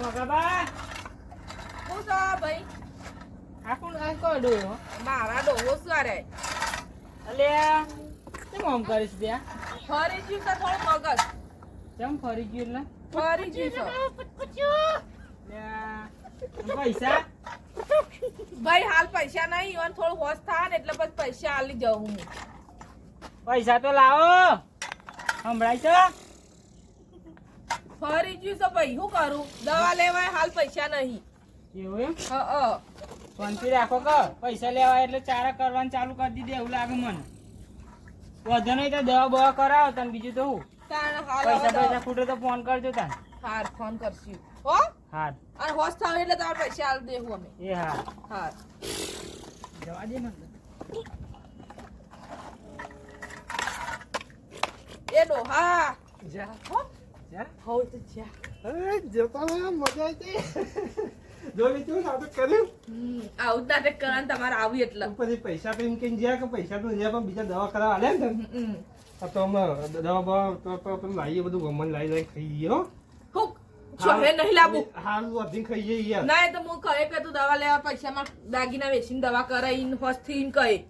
મગાબા હું છો ભાઈ? આ કોણ આ કોડો મારા ડોહો સારે અલે કેમ આમ કરીશ ત્યાં ફરી ગયું છે થોડું મગજ કેમ ફરી ગયું એટલે ફરી ગયું છે લે પૈસા ભાઈ હાલ પૈસા નહીં ઈવન થોડું હોશ થાય ને એટલે પછી પૈસા આલી જાઉં હું. પૈસા તો લાવો સંભળાય છે ફરી ગયું છે ભાઈ શું કરું દવા લેવાય હાલ પૈસા નહીં. એવું એમ હા શાંતિ રાખો કે પૈસા લેવાય એટલે ચારા કરવાનું ચાલુ કરી દીધે એવું લાગે મને વધુ નહીં તો દવા બવા કરાવો તને બીજું તો હું પૈસા પૈસા ખૂટે તો ફોન કરજો તને હાર ફોન કરશું હો હા અને હોશ થાય એટલે તમારે પૈસા આલી દેવું અમે. એ હા હાર જવા દે મને એ ડોહા જા હો જા હોવ તો જા. અરે જતા મજા આવી જોઈ તું નાટક કર્યું આવું જ નાટક કરવાનું તમારે આવું એટલે પછી પૈસા તો એમ કઈ જ્યાં કે પૈસા તો જ્યાં પણ બીજા દવા કરાવવા આલે ને હમ. તો અમે દવા બવા તો લાવીએ બધું ગમન લાવી ખાઈ ગયો હું છોહે નહીં લાવું હારું અધી ખાઈએ યાર ના એ તો હું કહે કે તું દવા લેવા પૈસામાં દાગીના વેચીને દવા કરાવીને હોશ થઈને કહે